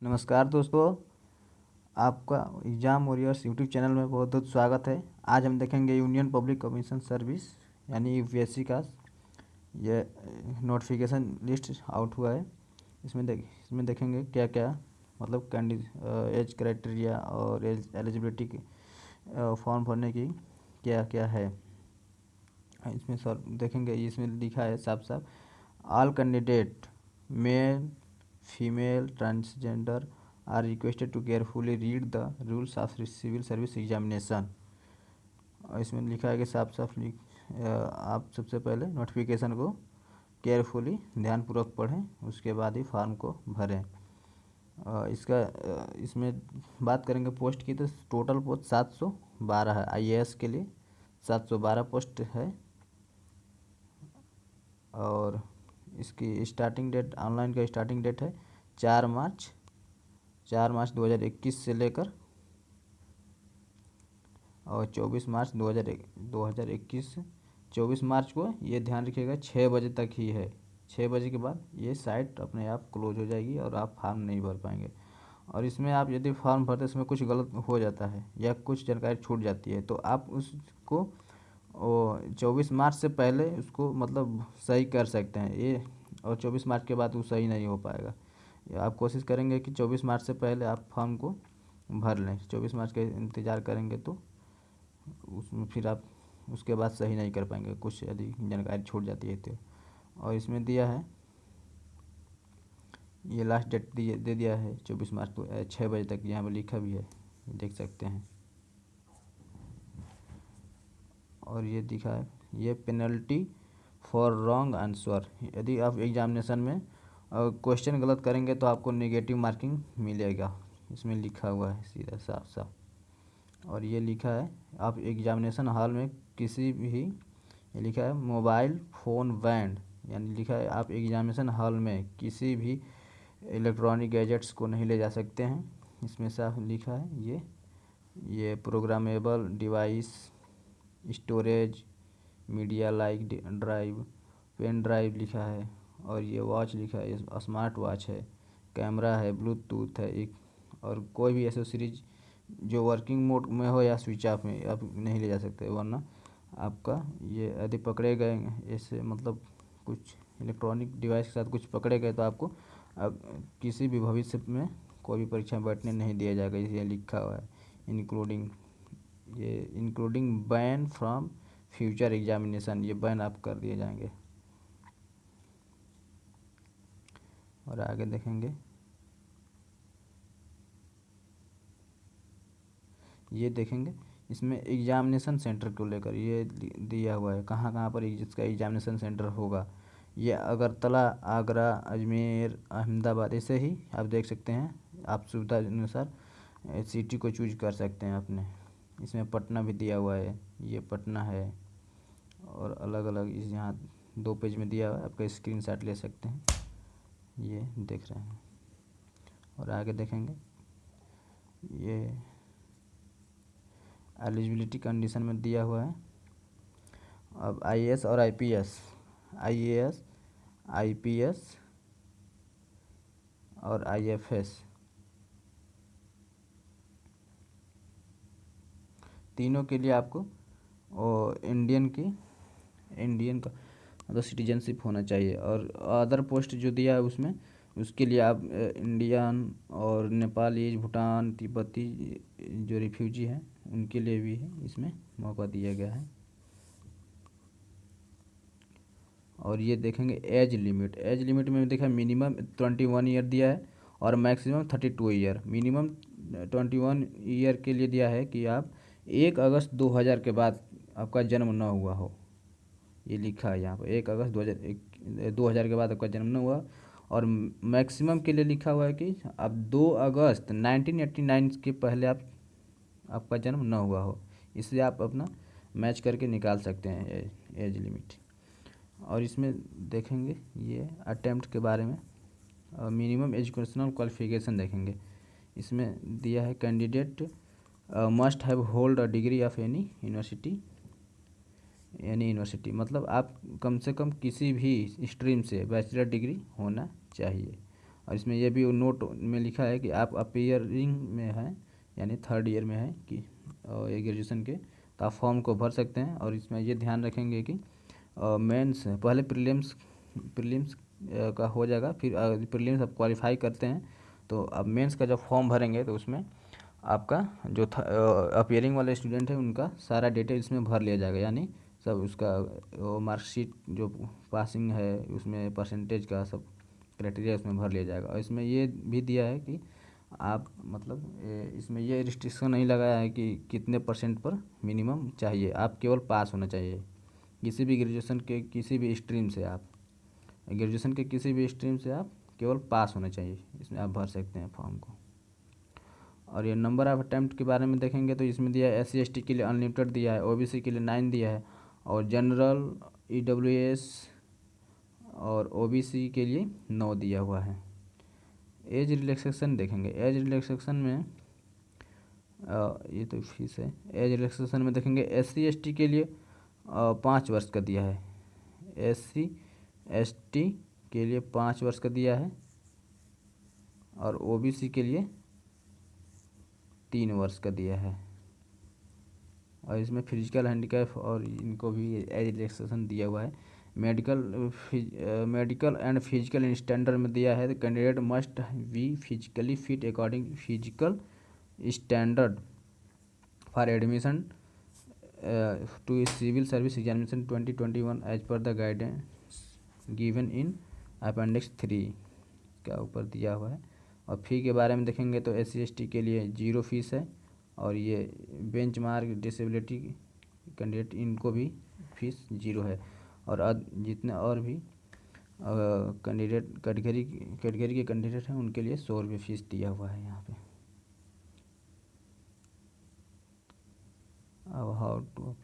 नमस्कार दोस्तों, आपका एग्ज़ाम वॉरियर्स यूट्यूब चैनल में बहुत बहुत स्वागत है। आज हम देखेंगे यूनियन पब्लिक कमीशन सर्विस यानी यूपीएससी का ये नोटिफिकेशन लिस्ट आउट हुआ है। इसमें देखेंगे क्या क्या मतलब एज क्राइटेरिया और एज एलिजिबिलिटी फॉर्म भरने की क्या क्या है। इसमें सर देखेंगे, इसमें लिखा है साफ साफ, all candidate male female transgender are requested to carefully read the rules of civil service examination. और इसमें लिखा है कि साफ साफ आप सबसे पहले नोटिफिकेशन को केयरफुली ध्यानपूर्वक पढ़ें, उसके बाद ही फॉर्म को भरें। इसमें बात करेंगे पोस्ट की, तो टोटल पोस्ट 712 है। आईएएस के लिए 712 पोस्ट है। और इसकी स्टार्टिंग डेट, ऑनलाइन का स्टार्टिंग डेट है 4 मार्च 2021 से लेकर और 24 मार्च 2021 से 24 मार्च को ये ध्यान रखिएगा 6 बजे तक ही है। 6 बजे के बाद ये साइट अपने आप क्लोज हो जाएगी और आप फॉर्म नहीं भर पाएंगे। और इसमें आप यदि फॉर्म भरते इसमें कुछ गलत हो जाता है या कुछ जानकारी छूट जाती है तो आप उसको 24 मार्च से पहले उसको मतलब सही कर सकते हैं ये। और 24 मार्च के बाद वो सही नहीं हो पाएगा। आप कोशिश करेंगे कि 24 मार्च से पहले आप फॉर्म को भर लें। 24 मार्च का इंतज़ार करेंगे तो उसमें फिर आप उसके बाद सही नहीं कर पाएंगे, कुछ यदि जानकारी छूट जाती है तो। और इसमें दिया है, ये लास्ट डेट दे दिया है 24 मार्च को 6 बजे तक, यहाँ पर लिखा भी है, देख सकते हैं। और ये दिखा है, ये पेनल्टी फॉर रॉन्ग आंसर। यदि आप एग्जामिनेशन में क्वेश्चन गलत करेंगे तो आपको नेगेटिव मार्किंग मिलेगा, इसमें लिखा हुआ है सीधा साफ साफ। और ये लिखा है, आप एग्जामिनेशन हॉल में किसी भी, ये लिखा है मोबाइल फ़ोन बैंड, यानी लिखा है आप एग्जामिनेशन हॉल में किसी भी इलेक्ट्रॉनिक गैजेट्स को नहीं ले जा सकते हैं। इसमें साफ लिखा है ये programmable device, storage media like drive, pen drive लिखा है। और ये वॉच लिखा है, ये स्मार्ट वॉच है, कैमरा है, ब्लूटूथ है एक, और कोई भी एसेसरीज जो वर्किंग मोड में हो या स्विच ऑफ में आप नहीं ले जा सकते, वरना आपका ये यदि पकड़े गए ऐसे मतलब कुछ इलेक्ट्रॉनिक डिवाइस के साथ कुछ पकड़े गए तो आपको किसी भी भविष्य में कोई भी परीक्षा में बैठने नहीं दिया जाएगा। ये लिखा हुआ है including ban from future examination, ये बैन आप कर दिए जाएंगे। और आगे देखेंगे, ये देखेंगे इसमें एग्जामिनेशन सेंटर को लेकर ये दिया हुआ है, कहाँ कहाँ पर इसका एग्जामिनेशन सेंटर होगा। ये अगरतला, आगरा, अजमेर, अहमदाबाद, ऐसे ही आप देख सकते हैं। आप सुविधा अनुसार सिटी को चूज कर सकते हैं अपने। इसमें पटना भी दिया हुआ है, ये पटना है। और अलग अलग इस यहाँ 2 पेज में दिया हुआ है, आपका स्क्रीनशॉट ले सकते हैं, ये देख रहे हैं। और आगे देखेंगे, ये एलिजिबिलिटी कंडीशन में दिया हुआ है। अब आईएएस और आईपीएस, आईएएस, आईपीएस और आईएफएस, तीनों के लिए आपको इंडियन का मतलब सिटीजनशिप होना चाहिए। और अदर पोस्ट जो दिया है उसमें, उसके लिए आप इंडियन और नेपाली, भूटान, तिब्बती जो रिफ्यूजी हैं उनके लिए भी है, इसमें मौका दिया गया है। और ये देखेंगे एज लिमिट में देखा मिनिमम 21 ईयर दिया है और मैक्सिमम 32 ईयर। मिनिमम 21 ईयर के लिए दिया है कि आप 1 अगस्त 2000 के बाद आपका जन्म न हुआ हो, ये लिखा है यहाँ पर 1 अगस्त 2000 के बाद आपका जन्म न हुआ। और मैक्सिमम के लिए लिखा हुआ है कि आप 2 अगस्त 1989 के पहले आपका जन्म न हुआ हो। इसलिए आप अपना मैच करके निकाल सकते हैं एज लिमिट। और इसमें देखेंगे ये अटेम्प्ट के बारे में, और मिनिमम एजुकेशनल क्वालिफिकेशन देखेंगे। इसमें दिया है candidate must have hold a degree of any university, मतलब आप कम से कम किसी भी स्ट्रीम से बैचलर डिग्री होना चाहिए। और इसमें ये भी नोट में लिखा है कि आप अपीयरिंग में है यानी थर्ड ईयर में है कि ये ग्रेजुएशन के, तो आप फॉर्म को भर सकते हैं। और इसमें ये ध्यान रखेंगे कि मेंस पहले प्रीलिम्स का हो जाएगा, फिर प्रीलिम्स आप क्वालिफाई करते हैं तो अब मेंस का जब फॉर्म भरेंगे तो उसमें आपका जो अपीयरिंग वाले स्टूडेंट है उनका सारा डिटेल इसमें भर लिया जाएगा, यानी सब उसका मार्कशीट जो पासिंग है उसमें परसेंटेज का सब क्राइटेरिया इसमें भर लिया जाएगा। और इसमें ये भी दिया है कि आप मतलब इसमें ये रिस्ट्रिक्शन नहीं लगाया है कि कितने परसेंट पर मिनिमम चाहिए, आप केवल पास होना चाहिए किसी भी ग्रेजुएशन के किसी भी स्ट्रीम से, आप ग्रेजुएशन के किसी भी स्ट्रीम से आप केवल पास होना चाहिए, इसमें आप भर सकते हैं फॉर्म को। और ये नंबर ऑफ अटैम्प्ट के बारे में देखेंगे तो इसमें दिया है SC ST के लिए अनलिमिटेड दिया है, OBC के लिए 9 दिया है, और जनरल EWS और OBC के लिए 9 दिया हुआ है। एज रिलैक्सेशन देखेंगे, एज रिलैक्सेशन में ये तो फीस है। एज रिलैक्सेशन में देखेंगे SC ST के लिए 5 वर्ष का दिया है, SC ST के लिए 5 वर्ष का दिया है, और OBC के लिए 3 वर्ष का दिया है। और इसमें फिजिकल हैंडीकैप और इनको भी एज रिलैक्सेशन दिया हुआ है। मेडिकल एंड फिजिकल स्टैंडर्ड में दिया है, candidate must be physically fit according physical standard for admission to civil service examination 2021 as per the guidance given in appendix 3 का ऊपर दिया हुआ है। और फ़ी के बारे में देखेंगे तो SC ST के लिए 0 फीस है, और ये बेंचमार्क डिसेबिलिटी कैंडिडेट इनको भी फीस 0 है। और जितने और भी कैटेगरी के कैंडिडेट हैं उनके लिए 100 रुपये फीस दिया हुआ है यहाँ पे। अब हाउ टू